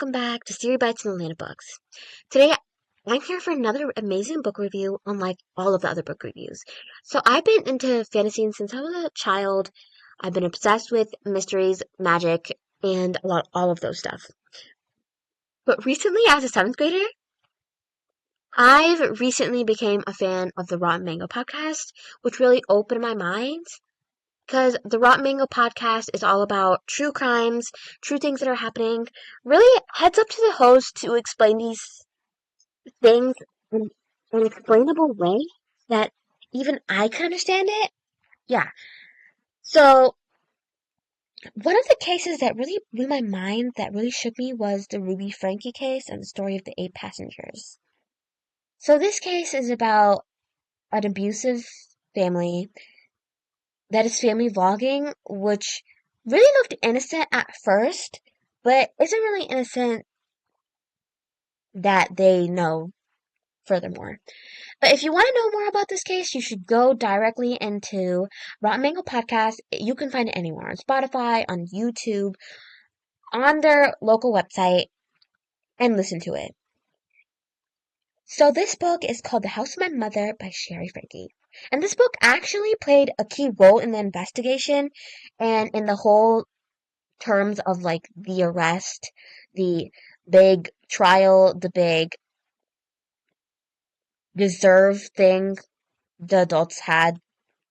welcome back to Siri Bites in the Land of Books. Today, I'm here for another amazing book review, unlike all of the other book reviews. So I've been into fantasy since I was a child. I've been obsessed with mysteries, magic, and all of those stuff. But recently, as a 7th grader, I've recently became a fan of the Rotten Mango podcast, which really opened my mind. Because the Rotten Mango podcast is all about true crimes, true things that are happening. Really, heads up to the host to explain these things in an explainable way that even I can understand it. Yeah. So, one of the cases that really blew my mind, that really shook me, was the Ruby Franke case and the story of the 8 passengers. So, this case is about an abusive family that is family vlogging, which really looked innocent at first, but isn't really innocent that they know furthermore. But if you want to know more about this case, you should go directly into Rotten Mango Podcast. You can find it anywhere, on Spotify, on YouTube, on their local website, and listen to it. So this book is called The House of My Mother by Shari Franke. And this book actually played a key role in the investigation and in the whole terms of like the arrest, the big trial, the big deserve thing the adults had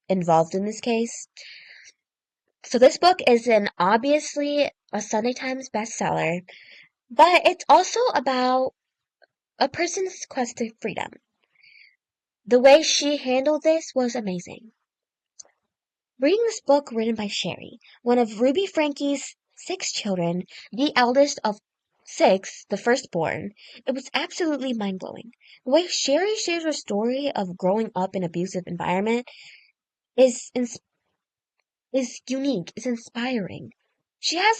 involved in this case. So this book is obviously a Sunday Times bestseller, but it's also about a person's quest to freedom. The way she handled this was amazing. Reading this book written by Shari, one of Ruby Franke's 6 children, the eldest of 6, the firstborn, it was absolutely mind-blowing. The way Shari shares her story of growing up in an abusive environment is unique, is inspiring. She has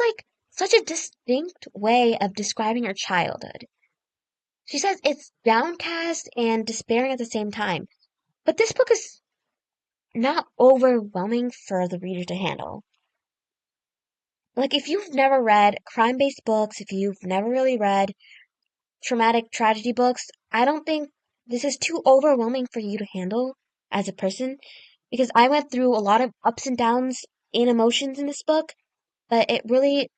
such a distinct way of describing her childhood. She says it's downcast and despairing at the same time. But this book is not overwhelming for the reader to handle. If you've never read crime-based books, if you've never really read traumatic tragedy books, I don't think this is too overwhelming for you to handle as a person, because I went through a lot of ups and downs in emotions in this book, but it really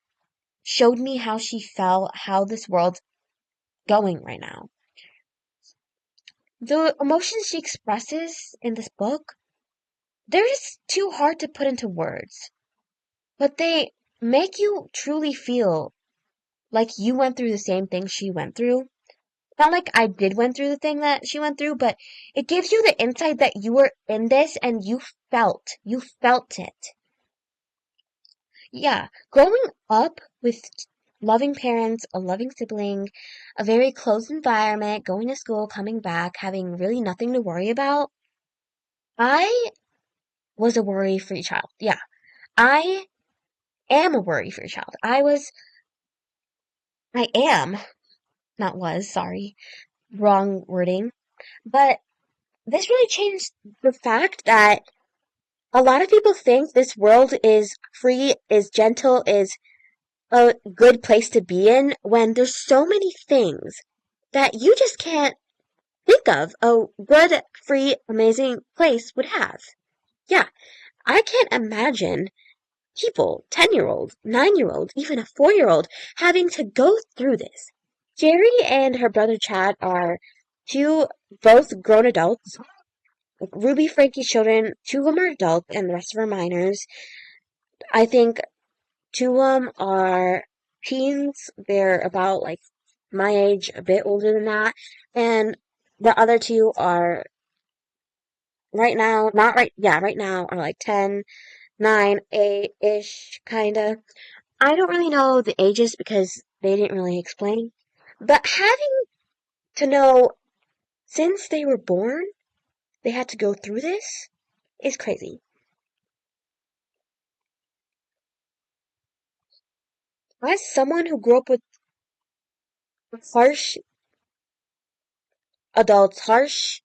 showed me how she felt, how this world's going right now. The emotions she expresses in this book, they're just too hard to put into words, but they make you truly feel like you went through the same thing she went through. Not like I did went through the thing that she went through, but it gives you the insight that you were in this and you felt it. Yeah, growing up with loving parents, a loving sibling, a very close environment, going to school, coming back, having really nothing to worry about. I was a worry-free child. Yeah, I am a worry-free child. I am, not was, sorry, wrong wording. But this really changed the fact that a lot of people think this world is free, is gentle, is a good place to be in, when there's so many things that you just can't think of a good, free, amazing place would have. Yeah, I can't imagine people, 10-year-old, 9-year-old, even a 4-year-old, having to go through this. Jerry and her brother Chad are both grown adults. Ruby Franke's children, 2 of them are adults and the rest of them are minors. I think 2 of them are teens. They're about my age, a bit older than that. And the other 2 are right now, right now are 10, 9, 8-ish, kinda. I don't really know the ages because they didn't really explain. But having to know since they were born, they had to go through this is crazy. As someone who grew up with harsh adults, harsh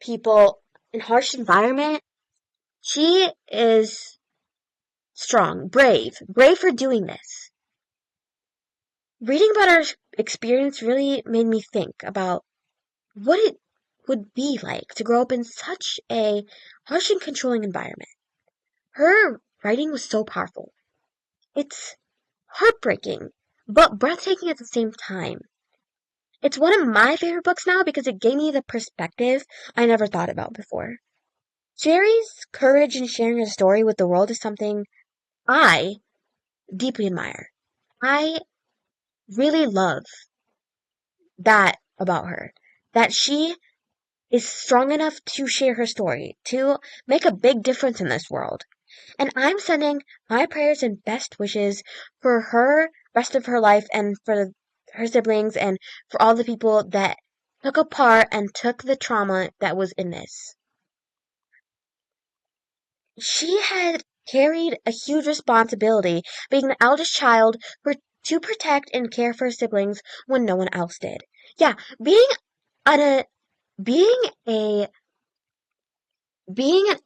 people, in harsh environment, she is strong, brave for doing this. reading about her experience really made me think about what it would be like to grow up in such a harsh and controlling environment. Her writing was so powerful. It's heartbreaking, but breathtaking at the same time. It's one of my favorite books now because it gave me the perspective I never thought about before. Shari's courage in sharing her story with the world is something I deeply admire. I really love that about her. That she is strong enough to share her story, to make a big difference in this world. And I'm sending my prayers and best wishes for her rest of her life and for her siblings and for all the people that took a part and took the trauma that was in this. She had carried a huge responsibility being the eldest child to protect and care for her siblings when no one else did. Yeah, on a being a being an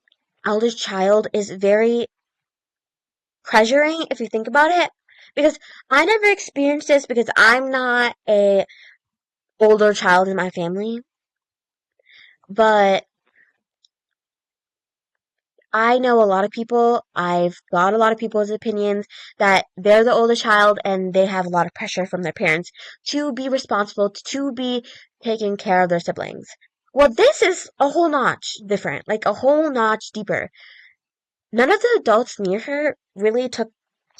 eldest child is very pressuring if you think about it, because I never experienced this because I'm not a older child in my family, but I know a lot of people, I've got a lot of people's opinions that they're the older child and they have a lot of pressure from their parents to be responsible, to be taking care of their siblings. Well, this is a whole notch different, like a whole notch deeper. None of the adults near her really took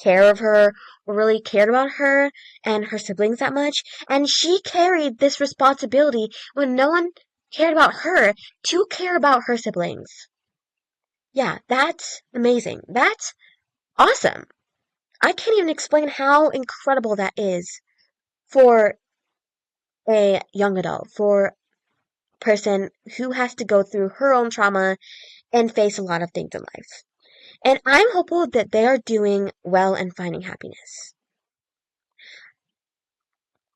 care of her or really cared about her and her siblings that much, and she carried this responsibility when no one cared about her to care about her siblings. Yeah, that's amazing. That's awesome. I can't even explain how incredible that is for a young adult, for a person who has to go through her own trauma and face a lot of things in life. And I'm hopeful that they are doing well and finding happiness.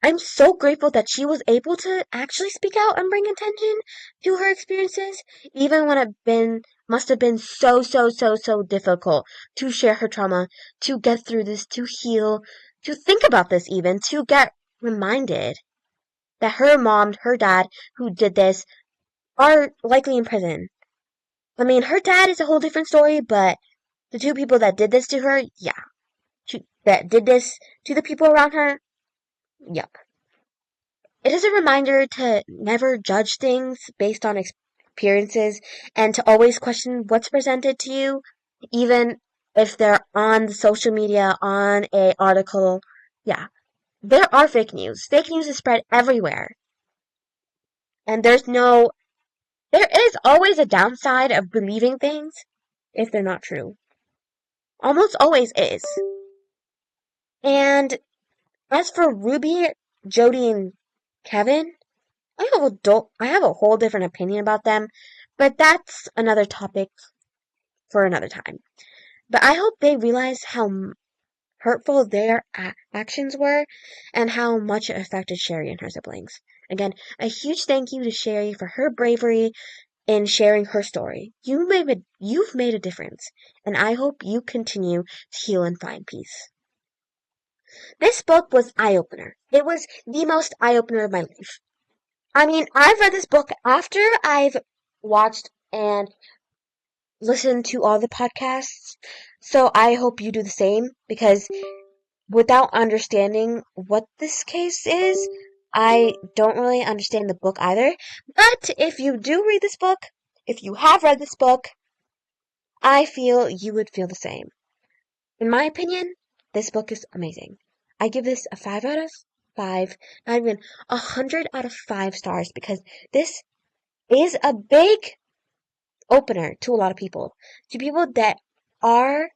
I'm so grateful that she was able to actually speak out and bring attention to her experiences, even when must have been so difficult to share her trauma, to get through this, to heal, to think about this even, to get reminded that her mom, her dad, who did this, are likely in prison. I mean, her dad is a whole different story, but the two people that did this to her, yeah. That did this to the people around her, yep. It is a reminder to never judge things based on appearances and to always question what's presented to you, even if they're on the social media, on a article. Yeah, there are fake news. Fake news is spread everywhere. And there is always a downside of believing things if they're not true. Almost always is. And as for Ruby, Jody, and Kevin, I have a whole different opinion about them, but that's another topic for another time. But I hope they realize how hurtful their actions were and how much it affected Shari and her siblings. Again, a huge thank you to Shari for her bravery in sharing her story. You've made a difference, and I hope you continue to heal and find peace. This book was eye-opener. It was the most eye-opener of my life. I mean, I've read this book after I've watched and listened to all the podcasts, so I hope you do the same, because without understanding what this case is, I don't really understand the book either. But if you do read this book, if you have read this book, I feel you would feel the same. In my opinion, this book is amazing. I give this a 5 out of 5, not even 100 out of 5 stars, because this is a big opener to a lot of people. To people that are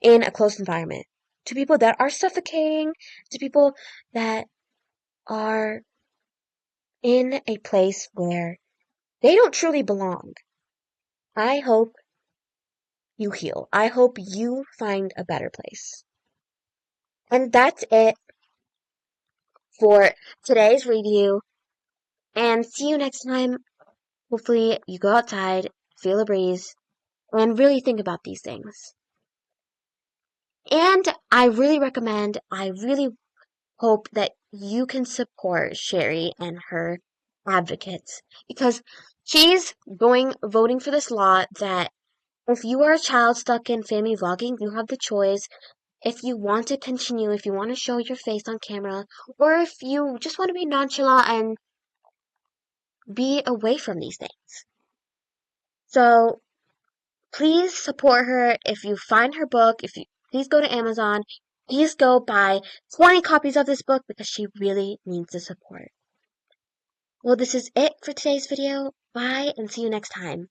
in a close environment. To people that are suffocating. To people that are in a place where they don't truly belong. I hope you heal. I hope you find a better place. And that's it for today's review. And see you next time. Hopefully you go outside, feel a breeze, and really think about these things. And I really hope that you can support Shari and her advocates because she's voting for this law that if you are a child stuck in family vlogging, you have the choice if you want to continue, if you want to show your face on camera, or if you just want to be nonchalant and be away from these things. So please support her. If you find her book, if you please go to Amazon, please go buy 20 copies of this book because she really needs the support. Well, this is it for today's video. Bye and see you next time.